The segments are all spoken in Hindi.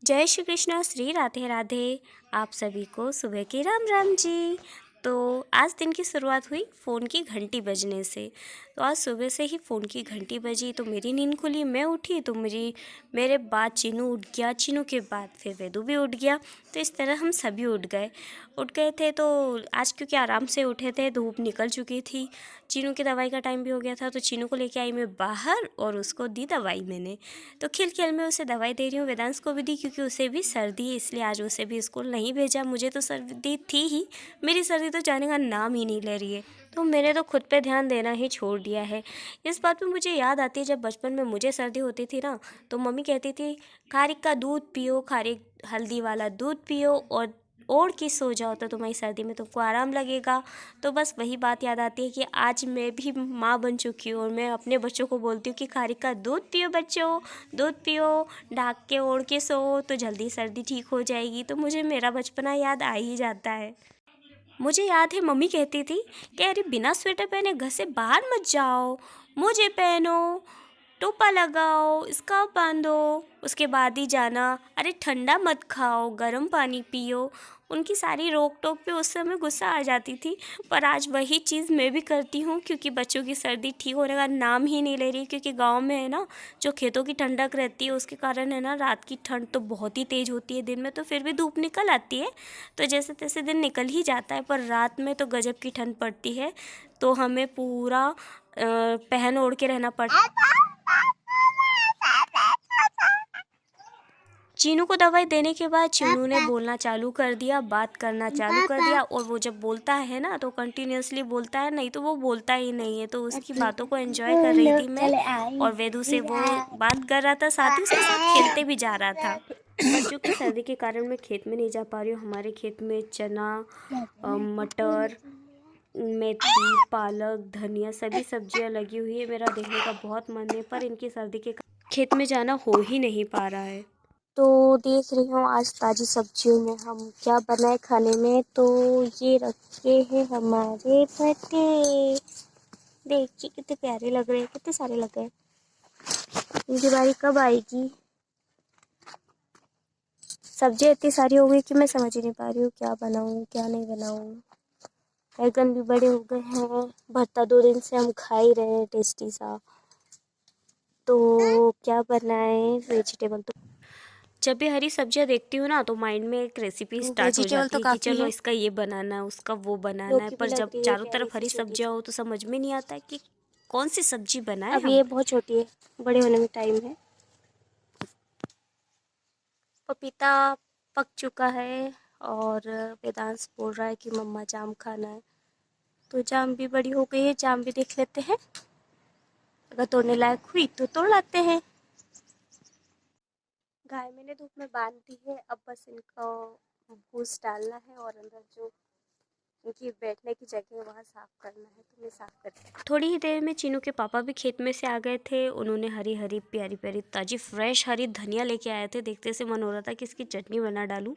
जय श्री कृष्ण, श्री राधे राधे। आप सभी को सुबह की राम राम जी। तो आज दिन की शुरुआत हुई फ़ोन की घंटी बजने से। तो आज सुबह से ही फ़ोन की घंटी बजी तो मेरी नींद खुली, मैं उठी तो मेरे बाद चीनू उठ गया, चीनू के बाद फिर वेदू भी उठ गया। तो इस तरह हम सभी उठ गए थे। तो आज क्योंकि आराम से उठे थे, धूप निकल चुकी थी, चीनू की दवाई का टाइम भी हो गया था, तो चीनू को लेके आई मैं बाहर और उसको दी दवाई मैंने। तो खेल खेल में उसे दवाई दे रही हूँ, वेदांश को भी दी क्योंकि उसे भी सर्दी है, इसलिए आज उसे भी स्कूल नहीं भेजा। मुझे तो सर्दी थी ही, मेरी सर्दी तो जाने का नाम ही नहीं ले रही है, तो मैंने तो खुद पे ध्यान देना ही छोड़ दिया है। इस बात पे मुझे याद आती है, जब बचपन में मुझे सर्दी होती थी ना, तो मम्मी कहती थी खारिक का दूध पियो, खारिक हल्दी वाला दूध पियो और ओढ़ के सो जाओ तो तुम्हारी सर्दी में तुमको आराम लगेगा। तो बस वही बात याद आती है कि आज मैं भी माँ बन चुकी हूँ और मैं अपने बच्चों को बोलती हूँ कि खारिक का दूध पियो बच्चों, दूध पियो, ढाक के ओढ़ के सो तो जल्दी सर्दी ठीक हो जाएगी। तो मुझे मेरा बचपना याद आ ही जाता है। मुझे याद है मम्मी कहती थी कि अरे बिना स्वेटर पहने घर से बाहर मत जाओ, मोजे पहनो, टोपा लगाओ, स्कार्फ बांधो, उसके बाद ही जाना, अरे ठंडा मत खाओ, गर्म पानी पियो। उनकी सारी रोक टोक पे उस समय गुस्सा आ जाती थी, पर आज वही चीज़ मैं भी करती हूँ क्योंकि बच्चों की सर्दी ठीक होने का नाम ही नहीं ले रही। क्योंकि गांव में है ना, जो खेतों की ठंडक रहती है उसके कारण है ना, रात की ठंड तो बहुत ही तेज़ होती है, दिन में तो फिर भी धूप निकल आती है, तो जैसे तैसे दिन निकल ही जाता है, पर रात में तो गजब की ठंड पड़ती है। तो हमें पूरा पहन ओढ़ के रहना पड़ता है। चीनू को दवाई देने के बाद चीनू ने बोलना चालू कर दिया, बात करना चालू कर दिया, और वो जब बोलता है ना तो कंटिन्यूअसली बोलता है, नहीं तो वो बोलता ही नहीं है। तो उसकी बातों को एंजॉय कर रही थी मैं, और वेदू से वो बात कर रहा था, साथ ही उसके साथ खेलते भी जा रहा था। बच्चों की सर्दी के कारण मैं खेत में नहीं जा पा रही हूँ। हमारे खेत में चना, मटर, मेथी, पालक, धनिया सभी सब्जियां लगी हुई है। मेरा देखने का बहुत मन है, पर इनकी सर्दी के कारण खेत में जाना हो ही नहीं पा रहा है। तो देख रही हूँ आज ताज़ी सब्जियों में हम क्या बनाए खाने में। तो ये रखे हैं हमारे भट्टे, देखिए कितने प्यारे लग रहे हैं, कितने सारे लग गए। इनकी बारी कब आएगी। सब्जियाँ इतनी सारी हो गई कि मैं समझ ही नहीं पा रही हूँ क्या बनाऊँ क्या नहीं बनाऊँ। बैगन भी बड़े हो गए हैं, भरता 2 दिन से हम खा ही रहे हैं टेस्टी सा। तो क्या बनाए वेजिटेबल। तो जब भी हरी सब्जियां देखती हूँ ना, तो माइंड में एक रेसिपी स्टार्ट हो वेजिटेबल जाती तो है कि काफी चलो है। इसका ये बनाना है, उसका वो बनाना है। लौकी भी पर लग जब रही है चारों प्यारी तरफ सी हरी छोटी सब्जियां सी। हो तो समझ में नहीं आता है कि कौन सी सब्जी बनाए अब हम। ये बहुत छोटी है, बड़े होने में टाइम है। पपीता पक चुका है और वेदांश बोल रहा है कि मम्मा जाम खाना है। तो जाम भी बड़ी हो गई है, जाम भी देख लेते हैं, अगर तोड़ने लायक हुई तो तोड़ लाते हैं। गाय मैंने धूप में बांध दी है, अब बस इनको भूस डालना है और अंदर जो इनकी बैठने की जगह है वहाँ साफ करना है, तो मैं साफ करती हूँ। थोड़ी ही देर में चीनू के पापा भी खेत में से आ गए थे। उन्होंने हरी हरी प्यारी प्यारी ताजी फ्रेश हरी धनिया लेके आए थे। देखते से मन हो रहा था कि इसकी चटनी बना डालूं।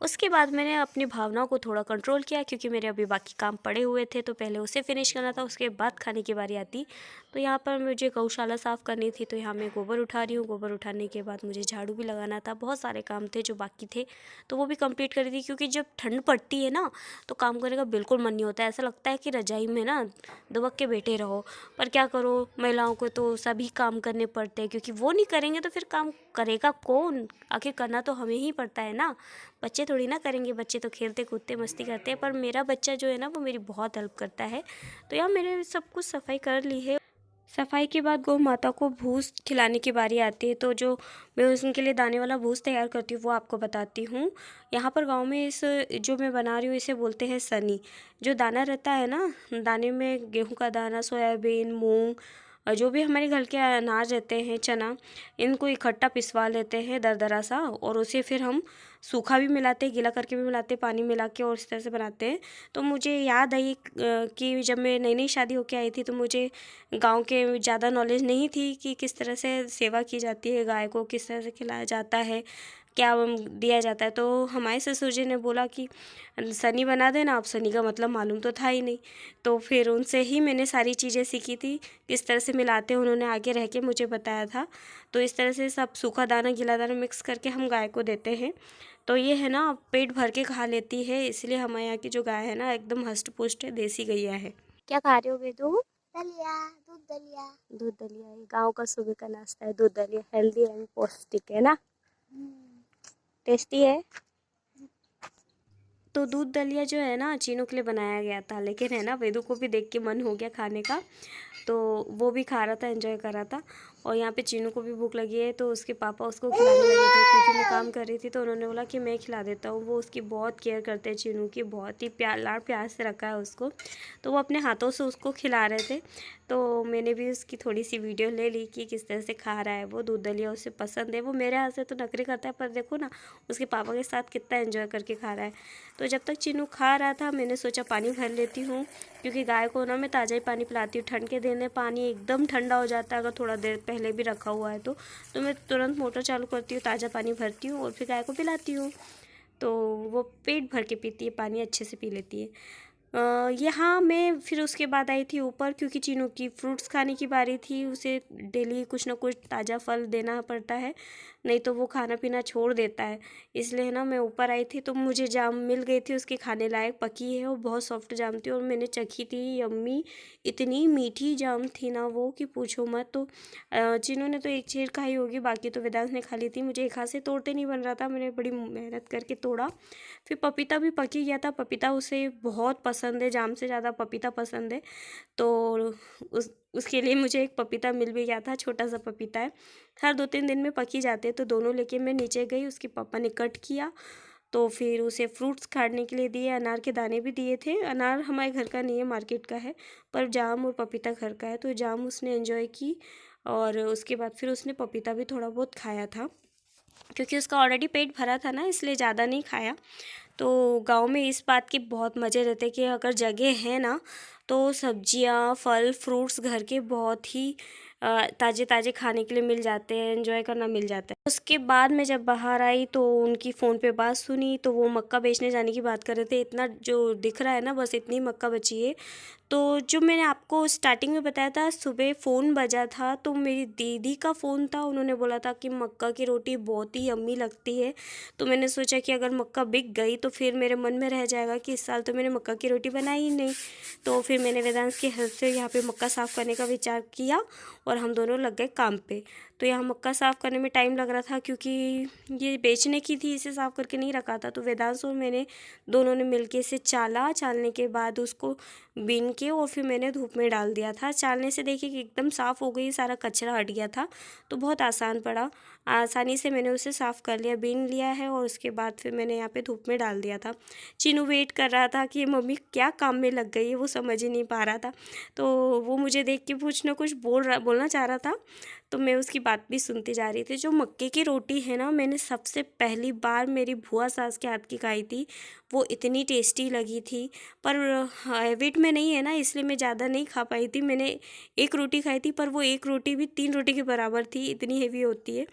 उसके बाद मैंने अपनी भावनाओं को थोड़ा कंट्रोल किया, क्योंकि मेरे अभी बाकी काम पड़े हुए थे, तो पहले उसे फिनिश करना था, उसके बाद खाने की बारी आती। तो यहाँ पर मुझे गौशाला साफ़ करनी थी, तो यहाँ मैं गोबर उठा रही हूँ। गोबर उठाने के बाद मुझे झाड़ू भी लगाना था, बहुत सारे काम थे जो बाकी थे, तो वो भी कंप्लीट कर रही थी। क्योंकि जब ठंड पड़ती है ना, तो काम करने का बिल्कुल मन नहीं होता है, ऐसा लगता है कि रजाई में ना दुबक के बैठे रहो। पर क्या करो, महिलाओं को तो सभी काम करने पड़ते हैं, क्योंकि वो नहीं करेंगे तो फिर काम करेगा कौन। आखिर करना तो हमें ही पड़ता है ना, बच्चे थोड़ी ना करेंगे। बच्चे तो खेलते कूदते मस्ती करते हैं, पर मेरा बच्चा जो है ना, वो मेरी बहुत हेल्प करता है। तो यार मैंने सब कुछ सफाई कर ली है। सफाई के बाद गौ माता को भूस खिलाने की बारी आती है, तो जो मैं उनके लिए दाने वाला भूस तैयार करती हूँ वो आपको बताती हूँ। यहाँ पर गांव में इस जो मैं बना रही हूँ इसे बोलते हैं सनी। जो दाना रहता है ना, दाने में गेहूं का दाना, सोयाबीन, मूंग, और जो भी हमारे घर के अनाज रहते हैं, चना, इनको इकट्ठा पिसवा लेते हैं दरदरा सा, और उसे फिर हम सूखा भी मिलाते हैं, गीला करके भी मिलाते हैं, पानी मिला के, और इस तरह से बनाते हैं। तो मुझे याद आई कि जब मैं नई नई शादी होके आई थी, तो मुझे गांव के ज़्यादा नॉलेज नहीं थी कि किस तरह से सेवा की जाती है, गाय को किस तरह से खिलाया जाता है, क्या दिया जाता है। तो हमारे ससुर जी ने बोला कि सनी बना देना। आप, सनी का मतलब मालूम तो था ही नहीं, तो फिर उनसे ही मैंने सारी चीज़ें सीखी थी, किस तरह से से मिलाते हैं उन्होंने आगे रह के मुझे बताया था। तो इस तरह से सब सूखा दाना गीला दाना मिक्स करके हम गाय को देते हैं। तो ये है ना पेट भर के खा लेती है, इसलिए हमारे यहाँ की जो गाय है ना एकदम हष्ट पुष्ट है, देसी गैया है। क्या खा रहे हो बेदू? दलिया, दूध दलिया। दूध दलिया, ये गाँव का सुबह का नाश्ता है। दूध दलिया हेल्दी एंड पौष्टिक है ना, टेस्टी है। तो दूध दलिया जो है ना चीनू के लिए बनाया गया था, लेकिन है ना वेदू को भी देख के मन हो गया खाने का, तो वो भी खा रहा था, एंजॉय कर रहा था। और यहाँ पे चीनू को भी भूख लगी है, तो उसके पापा उसको खिलाने लगे थे, क्योंकि मैं काम कर रही थी, तो उन्होंने बोला कि मैं खिला देता हूँ। वो उसकी बहुत केयर करते हैं चीनू की, बहुत ही लाड प्यार से रखा है उसको, तो वो अपने हाथों से उसको खिला रहे थे। तो मैंने भी उसकी थोड़ी सी वीडियो ले ली कि किस तरह से खा रहा है वो। दूध दलिया उसे पसंद है, वो मेरे हाथ से तो नखरे करता है, पर देखो ना उसके पापा के साथ कितना एंजॉय करके खा रहा है। तो जब तक चीनू खा रहा था मैंने सोचा पानी भर लेती हूँ, क्योंकि गाय को ना मैं ताज़ा ही पानी पिलाती हूँ। ठंड के दिन में पानी एकदम ठंडा हो जाता है, अगर थोड़ा देर पहले भी रखा हुआ है तो मैं तुरंत मोटर चालू करती हूँ, ताज़ा पानी भरती हूँ और फिर गाय को पिलाती हूँ। तो वो पेट भर के पीती है पानी, अच्छे से पी लेती है। यहाँ मैं फिर उसके बाद आई थी ऊपर, क्योंकि चीनू की फ्रूट्स खाने की बारी थी। उसे डेली कुछ ना कुछ ताज़ा फल देना पड़ता है, नहीं तो वो खाना पीना छोड़ देता है। इसलिए ना मैं ऊपर आई थी, तो मुझे जाम मिल गई थी उसके खाने लायक, पकी है, वो बहुत सॉफ्ट जाम थी और मैंने चखी थी, यम्मी, इतनी मीठी जाम थी ना वो कि पूछो मत। तो चीनू ने तो एक चीर खाई होगी, बाकी तो वेदांश ने खा ली थी। मुझे एक हाथ से तोड़ते नहीं बन रहा था, मैंने बड़ी मेहनत करके तोड़ा। फिर पपीता भी पकी गया था, पपीता उसे बहुत पसंद है, जाम से ज़्यादा पपीता पसंद है। तो उसके लिए मुझे एक पपीता मिल भी गया था, छोटा सा पपीता है, हर 2-3 दिन में पकी जाते हैं। तो दोनों लेके मैं नीचे गई, उसके पापा ने कट किया, तो फिर उसे फ्रूट्स खाने के लिए दिए, अनार के दाने भी दिए थे। अनार हमारे घर का नहीं है, मार्केट का है, पर जाम और पपीता घर का है, तो जाम उसने एंजॉय की। और उसके बाद फिर उसने पपीता भी थोड़ा बहुत खाया था, क्योंकि उसका ऑलरेडी पेट भरा था ना, इसलिए ज़्यादा नहीं खाया। तो गांव में इस बात के बहुत मज़े रहते कि अगर जगह है ना, तो सब्जियां फल फ्रूट्स घर के बहुत ही ताज़े ताज़े खाने के लिए मिल जाते हैं, एंजॉय करना मिल जाता है। उसके बाद मैं जब बाहर आई तो उनकी फ़ोन पे बात सुनी, तो वो मक्का बेचने जाने की बात कर रहे थे। इतना जो दिख रहा है ना, बस इतनी मक्का बची है। तो जो मैंने आपको स्टार्टिंग में बताया था, सुबह फ़ोन बजा था, तो मेरी दीदी का फ़ोन था। उन्होंने बोला था कि मक्का की रोटी बहुत ही यम्मी लगती है। तो मैंने सोचा कि अगर मक्का बिक गई तो फिर मेरे मन में रह जाएगा कि इस साल तो मैंने मक्का की रोटी बनाई ही नहीं। तो फिर मैंने वेदांश की हेल्प से यहाँ पे मक्का साफ़ करने का विचार किया और हम दोनों लग गए काम पे। तो यहाँ मक्का साफ़ करने में टाइम लग रहा था, क्योंकि ये बेचने की थी, इसे साफ़ करके नहीं रखा था। तो वेदांश और मैंने दोनों ने मिलके इसे चालने के बाद उसको बीन के और फिर मैंने धूप में डाल दिया था। चालने से देखिए कि एकदम साफ़ हो गई, सारा कचरा हट गया था, तो बहुत आसान पड़ा। आसानी से मैंने उसे साफ़ कर लिया, बीन लिया है और उसके बाद फिर मैंने यहाँ पे धूप में डाल दिया था। चीनू वेट कर रहा था कि मम्मी क्या काम में लग गई है, वो समझ ही नहीं पा रहा था। तो वो मुझे देख के कुछ ना कुछ बोलना चाह रहा था, तो मैं उसकी बात भी सुनती जा रही थी। जो मक्के की रोटी है ना, मैंने सबसे पहली बार मेरी बुआ सास के हाथ की खाई थी, वो इतनी टेस्टी लगी थी। पर हैबिट में नहीं है ना, इसलिए मैं ज़्यादा नहीं खा पाई थी। मैंने एक रोटी खाई थी, पर वो एक रोटी भी 3 रोटी के बराबर थी, इतनी हेवी होती है।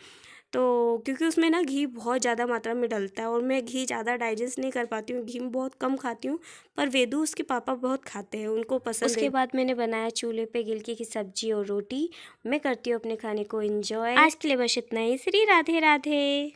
तो क्योंकि उसमें ना घी बहुत ज़्यादा मात्रा में डलता है और मैं घी ज़्यादा डाइजेस्ट नहीं कर पाती हूँ, घी बहुत कम खाती हूँ। पर वेदू उसके पापा बहुत खाते हैं, उनको पसंद है। उसके बाद मैंने बनाया चूल्हे पे गिलकी की सब्जी और रोटी। मैं करती हूँ अपने खाने को एंजॉय। आज के लिए बस इतना ही। श्री राधे राधे।